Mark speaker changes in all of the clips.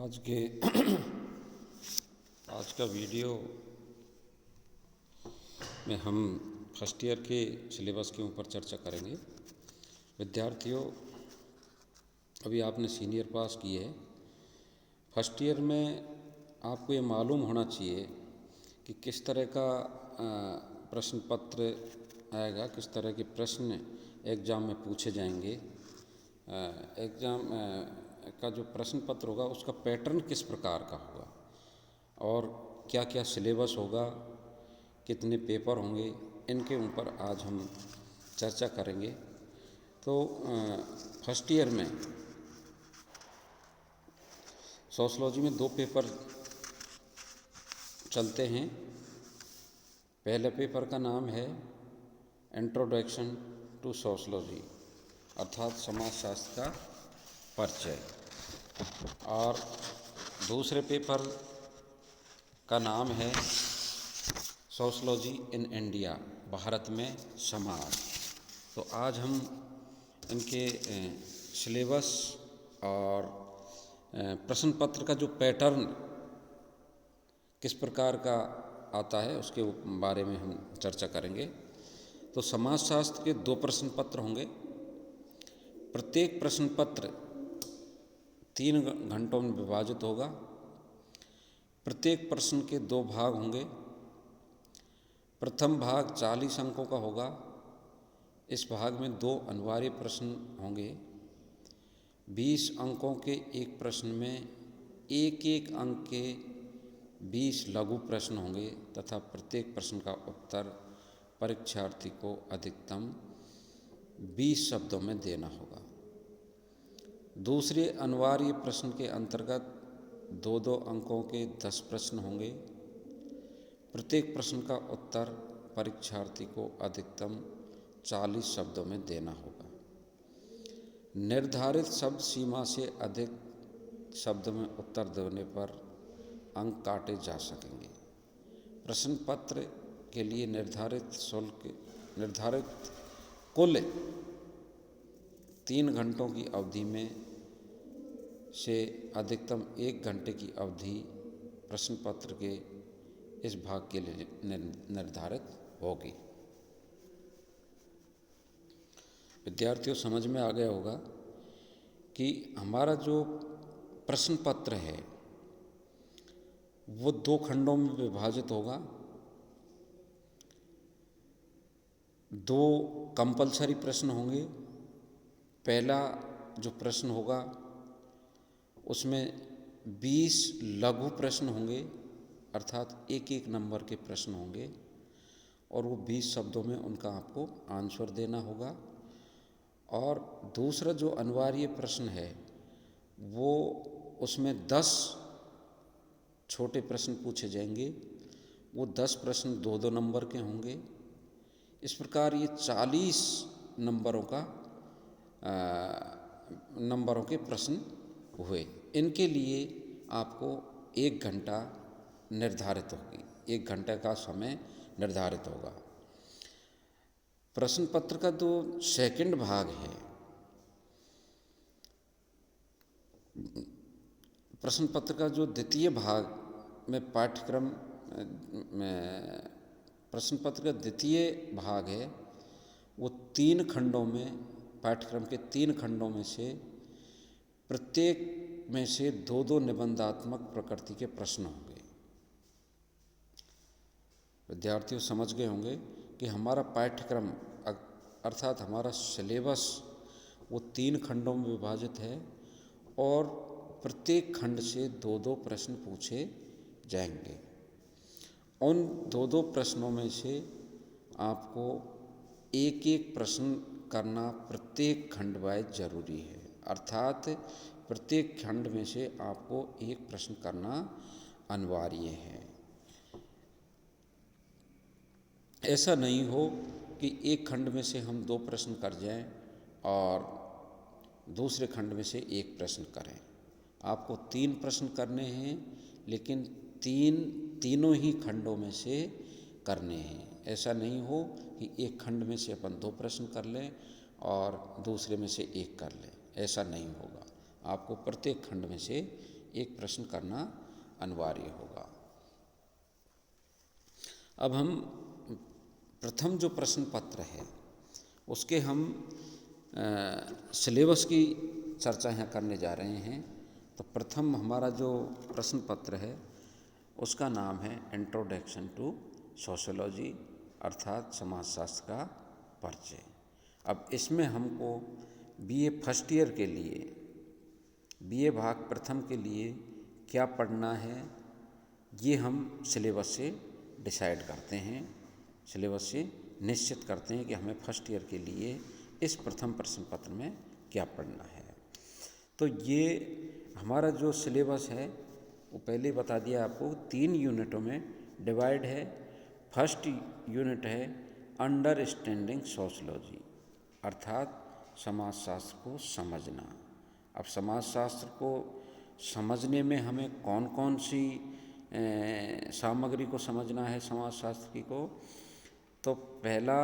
Speaker 1: आज के आज का वीडियो में हम फर्स्ट ईयर के सिलेबस के ऊपर चर्चा करेंगे। विद्यार्थियों, अभी आपने सीनियर पास की है। फर्स्ट ईयर में आपको ये मालूम होना चाहिए कि किस तरह का प्रश्न पत्र आएगा, किस तरह के प्रश्न एग्ज़ाम में पूछे जाएंगे। एग्ज़ाम का जो प्रश्न पत्र होगा उसका पैटर्न किस प्रकार का होगा और क्या क्या सिलेबस होगा, कितने पेपर होंगे, इनके ऊपर आज हम चर्चा करेंगे। तो फर्स्ट ईयर में सोशियोलॉजी में 2 पेपर चलते हैं। पहले पेपर का नाम है इंट्रोडक्शन टू सोशियोलॉजी, अर्थात समाजशास्त्र का परिचय, और दूसरे पेपर का नाम है सोशियोलॉजी इन इंडिया, भारत में समाज। तो आज हम इनके सिलेबस और प्रश्न पत्र का जो पैटर्न किस प्रकार का आता है उसके बारे में हम चर्चा करेंगे। तो समाजशास्त्र के 2 प्रश्न पत्र होंगे। प्रत्येक प्रश्न पत्र 3 घंटों में विभाजित होगा। प्रत्येक प्रश्न के 2 भाग होंगे। प्रथम भाग 40 अंकों का होगा। इस भाग में 2 अनिवार्य प्रश्न होंगे। 20 अंकों के एक प्रश्न में एक अंक के 20 लघु प्रश्न होंगे तथा प्रत्येक प्रश्न का उत्तर परीक्षार्थी को अधिकतम 20 शब्दों में देना होगा। दूसरे अनिवार्य प्रश्न के अंतर्गत 2 अंकों के 10 प्रश्न होंगे। प्रत्येक प्रश्न का उत्तर परीक्षार्थी को अधिकतम 40 शब्दों में देना होगा। निर्धारित शब्द सीमा से अधिक शब्द में उत्तर देने पर अंक काटे जा सकेंगे। प्रश्न पत्र के लिए निर्धारित कुल 3 घंटों की अवधि में से अधिकतम 1 घंटे की अवधि प्रश्न पत्र के इस भाग के लिए निर्धारित होगी। विद्यार्थियों, समझ में आ गया होगा कि हमारा जो प्रश्न पत्र है वो 2 खंडों में विभाजित होगा। 2 कंपलसरी प्रश्न होंगे। पहला जो प्रश्न होगा उसमें 20 लघु प्रश्न होंगे, अर्थात एक नंबर के प्रश्न होंगे और वो 20 शब्दों में उनका आपको आंसर देना होगा। और दूसरा जो अनिवार्य प्रश्न है वो उसमें 10 छोटे प्रश्न पूछे जाएंगे। वो 10 प्रश्न 2 नंबर के होंगे। इस प्रकार ये 40 नंबरों के प्रश्न हुए। इनके लिए आपको 1 घंटा निर्धारित होगी, 1 घंटे का समय निर्धारित होगा। प्रश्न पत्र का जो सेकंड भाग है, प्रश्न पत्र का जो द्वितीय भाग में पाठ्यक्रम में प्रश्न पत्र का द्वितीय भाग है वो 3 खंडों में, पाठ्यक्रम के 3 खंडों में से प्रत्येक में से 2 निबंधात्मक प्रकृति के प्रश्न होंगे। विद्यार्थियों, समझ गए होंगे कि हमारा पाठ्यक्रम अर्थात हमारा सिलेबस वो 3 खंडों में विभाजित है और प्रत्येक खंड से 2 प्रश्न पूछे जाएंगे। उन 2 प्रश्नों में से आपको एक प्रश्न करना प्रत्येक खंड वाइज जरूरी है, अर्थात प्रत्येक खंड में से आपको 1 प्रश्न करना अनिवार्य है। ऐसा नहीं हो कि एक खंड में से हम 2 प्रश्न कर जाएं और दूसरे खंड में से 1 प्रश्न करें। आपको 3 प्रश्न करने हैं, लेकिन तीनों ही खंडों में से करने हैं। ऐसा नहीं हो कि एक खंड में से अपन 2 प्रश्न कर लें और दूसरे में से 1 कर लें। ऐसा नहीं होगा। आपको प्रत्येक खंड में से एक प्रश्न करना अनिवार्य होगा। अब हम प्रथम जो प्रश्न पत्र है उसके हम सिलेबस की चर्चा यहाँ करने जा रहे हैं। तो प्रथम हमारा जो प्रश्न पत्र है उसका नाम है इंट्रोडक्शन टू सोशियोलॉजी, अर्थात समाजशास्त्र का परिचय। अब इसमें हमको बीए फर्स्ट ईयर के लिए, बीए भाग प्रथम के लिए क्या पढ़ना है ये हम सिलेबस से डिसाइड करते हैं, सिलेबस से निश्चित करते हैं कि हमें फर्स्ट ईयर के लिए इस प्रथम प्रश्न पत्र में क्या पढ़ना है। तो ये हमारा जो सिलेबस है वो पहले बता दिया आपको, 3 यूनिटों में डिवाइड है। फर्स्ट यूनिट है अंडरस्टैंडिंग सोशियोलॉजी, अर्थात समाजशास्त्र को समझना। अब समाजशास्त्र को समझने में हमें कौन कौन सी सामग्री को समझना है समाजशास्त्र की को, तो पहला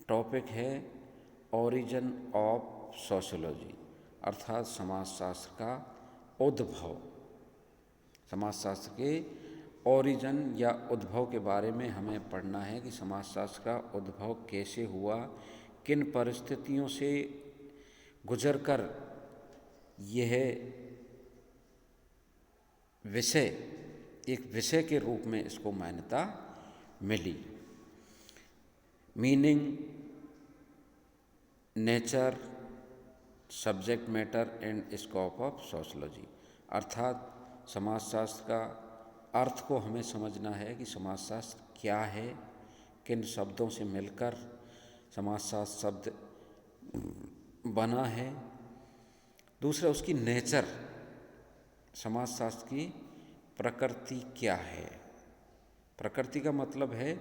Speaker 1: टॉपिक है ओरिजिन ऑफ सोशियोलॉजी, अर्थात समाजशास्त्र का उद्भव। समाजशास्त्र के ओरिजिन या उद्भव के बारे में हमें पढ़ना है कि समाजशास्त्र का उद्भव कैसे हुआ, किन परिस्थितियों से गुजरकर यह विषय एक विषय के रूप में इसको मान्यता मिली। Meaning, nature, subject matter and scope of sociology, अर्थात समाजशास्त्र का अर्थ को हमें समझना है कि समाजशास्त्र क्या है, किन शब्दों से मिलकर समाजशास्त्र शब्द बना है। दूसरा उसकी नेचर, समाजशास्त्र की प्रकृति क्या है। प्रकृति का मतलब है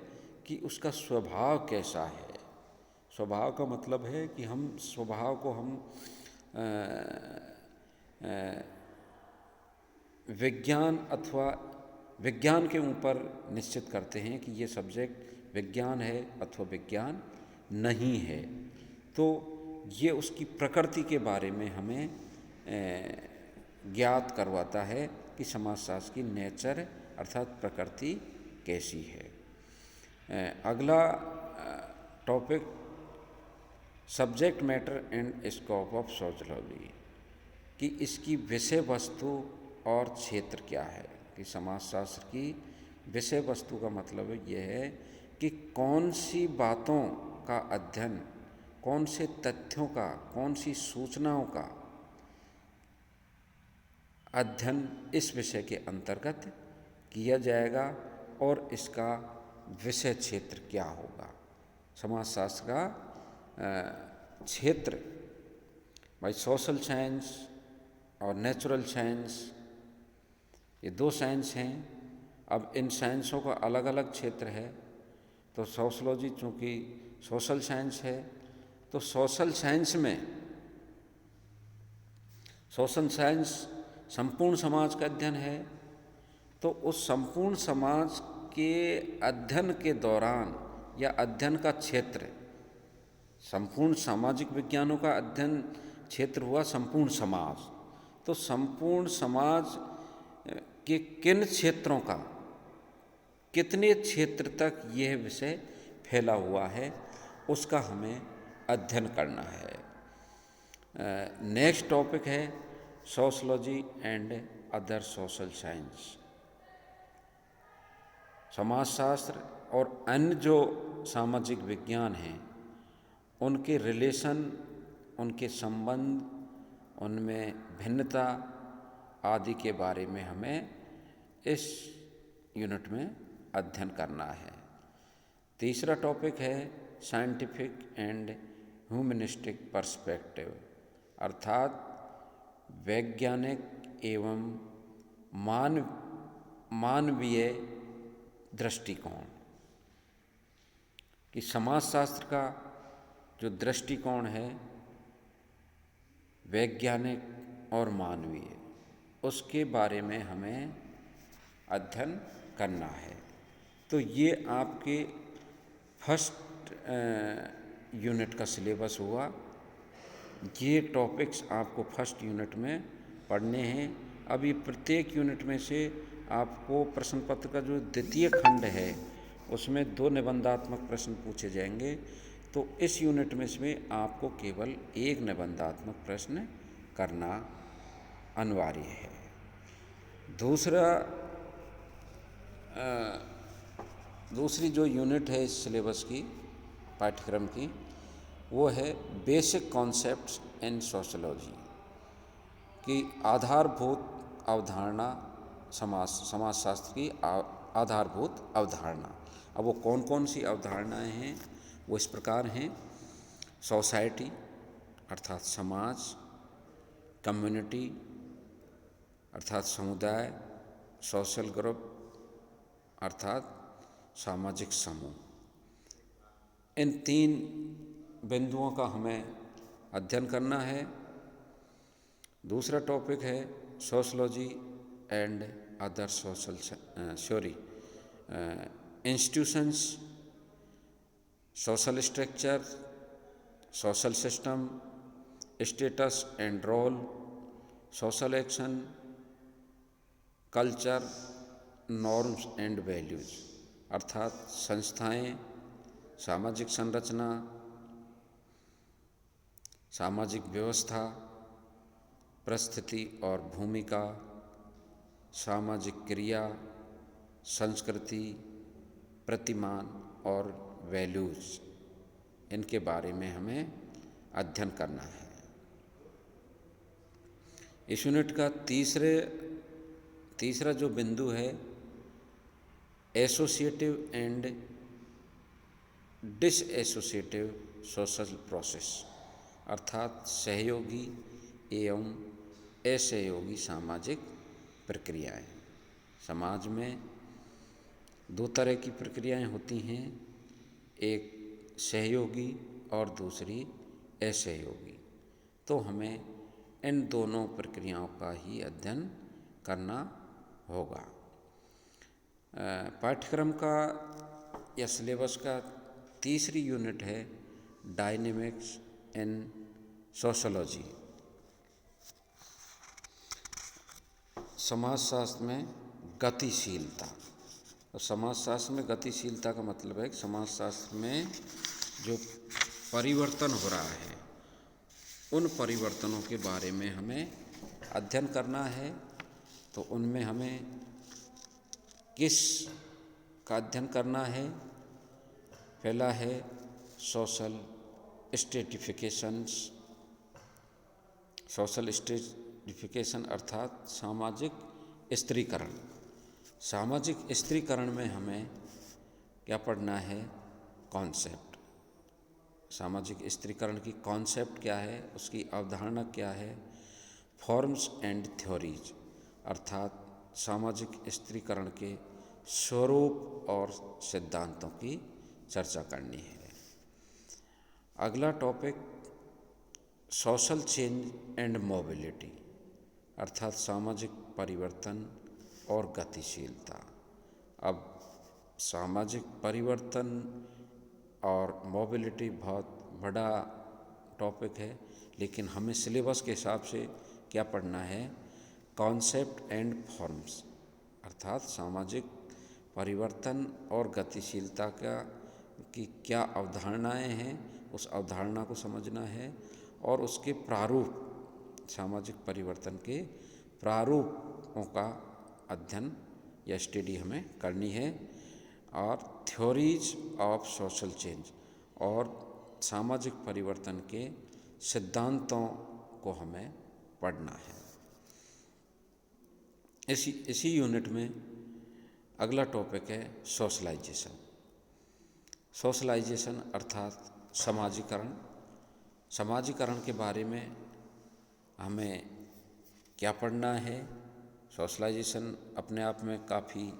Speaker 1: कि उसका स्वभाव कैसा है। स्वभाव का मतलब है कि हम स्वभाव को हम विज्ञान अथवा विज्ञान के ऊपर निश्चित करते हैं कि ये सब्जेक्ट विज्ञान है अथवा विज्ञान नहीं है। तो ये उसकी प्रकृति के बारे में हमें ज्ञात करवाता है कि समाजशास्त्र की नेचर अर्थात प्रकृति कैसी है। अगला topic subject matter and scope of sociology, कि इसकी विषय वस्तु और क्षेत्र क्या है। कि समाजशास्त्र की विषय वस्तु का मतलब यह है कि कौन सी बातों का अध्ययन, कौन से तथ्यों का, कौन सी सूचनाओं का अध्ययन इस विषय के अंतर्गत किया जाएगा और इसका विषय क्षेत्र क्या होगा। समाजशास्त्र का क्षेत्र भाई सोशल साइंस और नेचुरल साइंस, ये 2 साइंस हैं। अब इन साइंसों का अलग अलग क्षेत्र है। तो सोशियोलॉजी चूँकि सोशल साइंस है तो सोशल साइंस में सोशल साइंस संपूर्ण समाज का अध्ययन है। तो उस संपूर्ण समाज के अध्ययन के दौरान या अध्ययन का क्षेत्र, संपूर्ण सामाजिक विज्ञानों का अध्ययन क्षेत्र हुआ संपूर्ण समाज। तो संपूर्ण समाज के किन क्षेत्रों का, कितने क्षेत्र तक यह विषय फैला हुआ है उसका हमें अध्ययन करना है। नेक्स्ट टॉपिक है sociology and other social science, समाजशास्त्र और अन्य जो सामाजिक विज्ञान हैं उनके रिलेशन, उनके संबंध, उनमें भिन्नता आदि के बारे में हमें इस यूनिट में अध्ययन करना है। तीसरा टॉपिक है साइंटिफिक एंड ह्यूमनिस्टिक पर्सपेक्टिव, अर्थात वैज्ञानिक एवं मानवीय दृष्टिकोण। कि समाजशास्त्र का जो दृष्टिकोण है वैज्ञानिक और मानवीय, उसके बारे में हमें अध्ययन करना है। तो ये आपके फर्स्ट यूनिट का सिलेबस हुआ। ये टॉपिक्स आपको फर्स्ट यूनिट में पढ़ने हैं। अभी प्रत्येक यूनिट में से आपको प्रश्न पत्र का जो द्वितीय खंड है उसमें 2 निबंधात्मक प्रश्न पूछे जाएंगे। तो इस यूनिट में से आपको केवल 1 निबंधात्मक प्रश्न करना अनिवार्य है। दूसरी जो यूनिट है इस सिलेबस की, पाठ्यक्रम की, वो है बेसिक कॉन्सेप्ट्स इन सोशियोलॉजी की आधारभूत अवधारणा, समाजशास्त्र की आधारभूत अवधारणा। अब वो कौन कौन सी अवधारणाएं हैं, वो इस प्रकार हैं: सोसाइटी अर्थात समाज, कम्युनिटी अर्थात समुदाय, सोशल ग्रुप अर्थात सामाजिक समूह। इन 3 बिंदुओं का हमें अध्ययन करना है। दूसरा टॉपिक है sociology and other institutions, social structure, social system, status and role, social action, culture, norms and values अर्थात संस्थाएं, सामाजिक संरचना, सामाजिक व्यवस्था, परिस्थिति और भूमिका, सामाजिक क्रिया, संस्कृति, प्रतिमान और वैल्यूज, इनके बारे में हमें अध्ययन करना है। इस यूनिट का तीसरा जो बिंदु है एसोसिएटिव एंड डिसएसोसिएटिव सोशल प्रोसेस अर्थात सहयोगी एवं असहयोगी सामाजिक प्रक्रियाएं। समाज में 2 तरह की प्रक्रियाएं होती हैं, एक सहयोगी और दूसरी असहयोगी। तो हमें इन दोनों प्रक्रियाओं का ही अध्ययन करना होगा। पाठ्यक्रम का या सिलेबस का तीसरी यूनिट है डायनेमिक्स इन सोशोलॉजी। समाजशास्त्र में गतिशीलता। और समाजशास्त्र में गतिशीलता का मतलब है कि समाजशास्त्र में जो परिवर्तन हो रहा है उन परिवर्तनों के बारे में हमें अध्ययन करना है। तो उनमें हमें किस का अध्ययन करना है? पहला है सोशल स्ट्रेटिफिकेशन अर्थात सामाजिक स्त्रीकरण। सामाजिक स्त्रीकरण में हमें क्या पढ़ना है? कॉन्सेप्ट। सामाजिक स्त्रीकरण की कॉन्सेप्ट क्या है, उसकी अवधारणा क्या है? फॉर्म्स एंड थ्योरीज अर्थात सामाजिक स्त्रीकरण के स्वरूप और सिद्धांतों की चर्चा करनी है। अगला topic social change and mobility अर्थात सामाजिक परिवर्तन और गतिशीलता। अब सामाजिक परिवर्तन और मोबिलिटी बहुत बड़ा टॉपिक है, लेकिन हमें सिलेबस के हिसाब से क्या पढ़ना है? कॉन्सेप्ट एंड फॉर्म्स अर्थात सामाजिक परिवर्तन और गतिशीलता की क्या अवधारणाएं हैं, उस अवधारणा को समझना है और उसके प्रारूप, सामाजिक परिवर्तन के प्रारूपों का अध्ययन या स्टडी हमें करनी है। और थ्योरीज ऑफ सोशल चेंज और सामाजिक परिवर्तन के सिद्धांतों को हमें पढ़ना है। इसी यूनिट में अगला टॉपिक है सोशलाइजेशन। सोशलाइजेशन अर्थात समाजीकरण। समाजीकरण के बारे में हमें क्या पढ़ना है? सोशलाइजेशन अपने आप में काफ़ी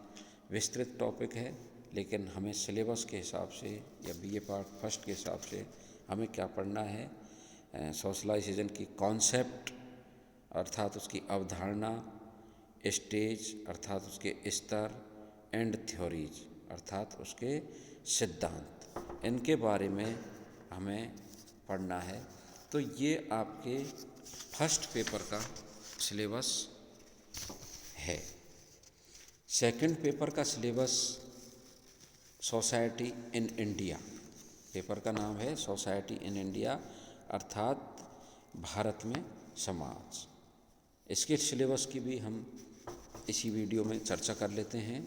Speaker 1: विस्तृत टॉपिक है, लेकिन हमें सिलेबस के हिसाब से या बीए पार्ट फर्स्ट के हिसाब से हमें क्या पढ़ना है? सोशलाइजेशन की कॉन्सेप्ट अर्थात उसकी अवधारणा, स्टेज अर्थात उसके स्तर, एंड थ्योरीज अर्थात उसके सिद्धांत, इनके बारे में हमें पढ़ना है। तो ये आपके फर्स्ट पेपर का सिलेबस है। सेकंड पेपर का syllabus society in India, paper का नाम है सोसाइटी इन इंडिया अर्थात भारत में समाज। इसके सिलेबस की भी हम इसी वीडियो में चर्चा कर लेते हैं,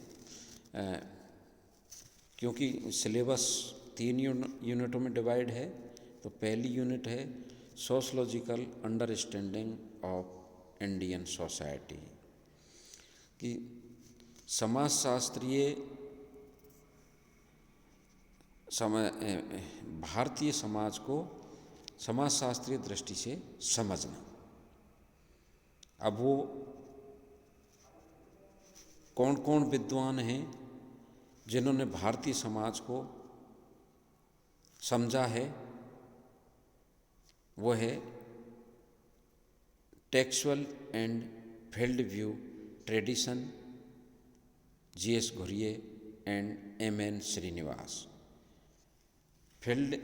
Speaker 1: क्योंकि सिलेबस 3 यूनिटों में डिवाइड है। तो पहली यूनिट है sociological understanding of Indian society, कि समाजशास्त्रीय भारतीय समाज को समाजशास्त्रीय दृष्टि से समझना। अब वो कौन कौन विद्वान हैं जिन्होंने भारतीय समाज को समझा है, वो है textual and field view tradition, G.S. Ghurye एंड M.N. Srinivas. Field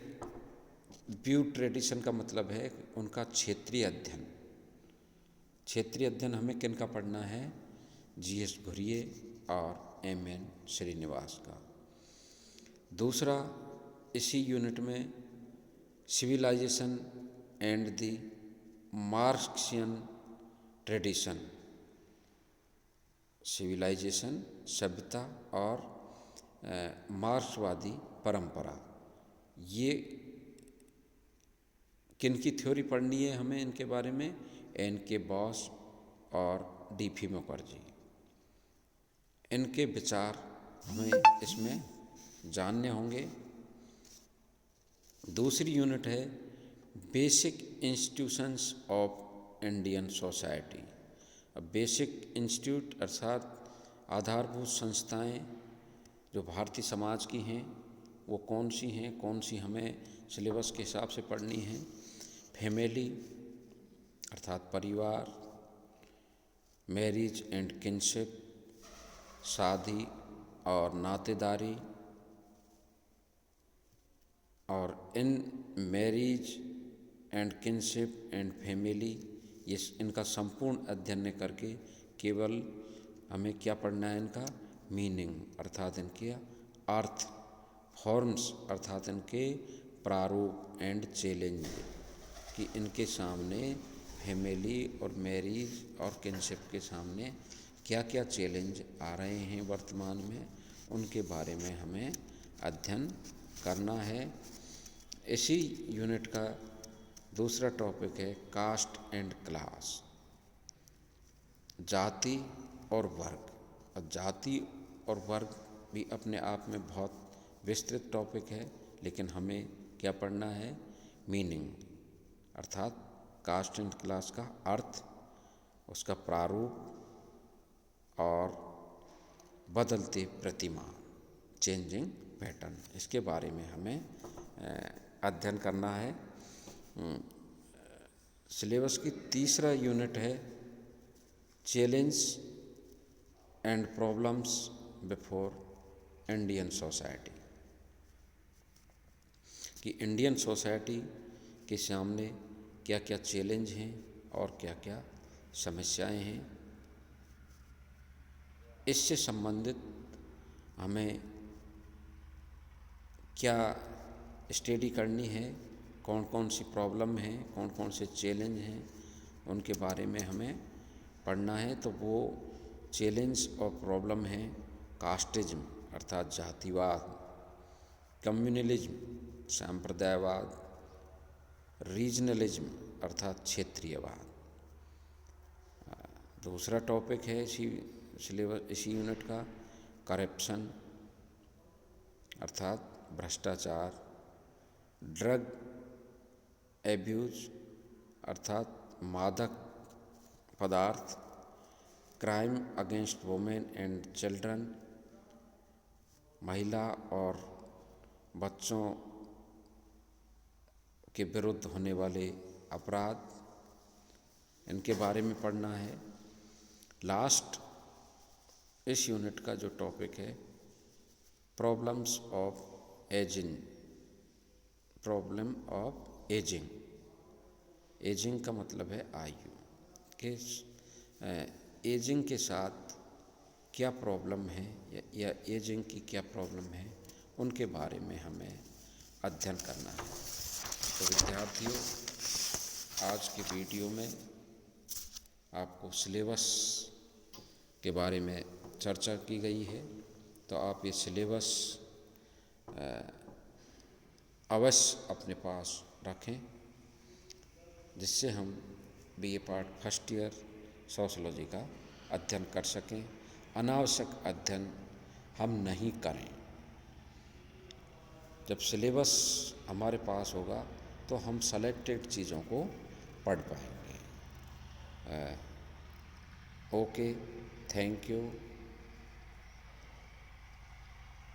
Speaker 1: view tradition का मतलब है उनका क्षेत्रीय अध्ययन। क्षेत्रीय अध्ययन हमें किन का पढ़ना है? G.S. घुरिये और M.N. श्रीनिवास का। दूसरा, इसी यूनिट में civilisation and the Marxian tradition, civilisation सभ्यता और मार्क्सवादी परंपरा, ये किन की थ्योरी पढ़नी है हमें इनके बारे में? N.K. बोस और D.P. मुखर्जी, इनके विचार हमें इसमें जानने होंगे। दूसरी यूनिट है basic institutions of Indian society. अब बेसिक इंस्टीट्यूट अर्थात आधारभूत संस्थाएं जो भारतीय समाज की हैं वो कौन सी हैं, कौन सी हमें सिलेबस के हिसाब से पढ़नी है? फैमिली अर्थात परिवार, मैरिज एंड किनशिप, शादी और नातेदारी, और in marriage and kinship and family, ये इनका संपूर्ण अध्ययन करके केवल हमें क्या पढ़ना है? इनका मीनिंग अर्थात इनके अर्थ, फॉर्म्स अर्थात इनके प्रारूप एंड चैलेंज, कि इनके सामने फैमिली और मैरिज और किनशिप के सामने क्या क्या चैलेंज आ रहे हैं वर्तमान में, उनके बारे में हमें अध्ययन करना है। इसी यूनिट का दूसरा टॉपिक है कास्ट एंड क्लास, जाति और वर्ग। और जाति और वर्ग भी अपने आप में बहुत विस्तृत टॉपिक है, लेकिन हमें क्या पढ़ना है? मीनिंग अर्थात कास्ट एंड क्लास का अर्थ, उसका प्रारूप और बदलते प्रतिमान, चेंजिंग पैटर्न, इसके बारे में हमें अध्ययन करना है। सिलेबस की तीसरा यूनिट है challenge and problems before Indian society, कि इंडियन सोसाइटी के सामने क्या क्या चैलेंज हैं और क्या क्या समस्याएं हैं। इससे संबंधित हमें क्या स्टडी करनी है, कौन कौन सी प्रॉब्लम है, कौन कौन से चैलेंज हैं, उनके बारे में हमें पढ़ना है। तो वो चैलेंज और प्रॉब्लम है कास्टिज्म अर्थात जातिवाद, कम्युनलिज्म सांप्रदायवाद, रीजनलिज्म अर्थात क्षेत्रीयवाद। दूसरा टॉपिक है इसी यूनिट का करप्शन अर्थात भ्रष्टाचार, ड्रग एब्यूज अर्थात मादक पदार्थ, crime against women and children, महिला और बच्चों के विरुद्ध होने वाले अपराध, इनके बारे में पढ़ना है। लास्ट इस यूनिट का जो टॉपिक है problems of ageing, problem of ageing, ageing का मतलब है आयु, कि एजिंग के साथ क्या प्रॉब्लम है या एजिंग की क्या प्रॉब्लम है, उनके बारे में हमें अध्ययन करना है। तो विद्यार्थियों, आज की वीडियो में आपको सिलेबस के बारे में चर्चा की गई है। तो आप ये सिलेबस अवश्य अपने पास रखें, जिससे हम BA part first year sociology का अध्ययन कर सकें। अनावश्यक अध्ययन हम नहीं करें। जब सिलेबस हमारे पास होगा तो हम सेलेक्टेड चीज़ों को पढ़ पाएंगे। Okay, thank you.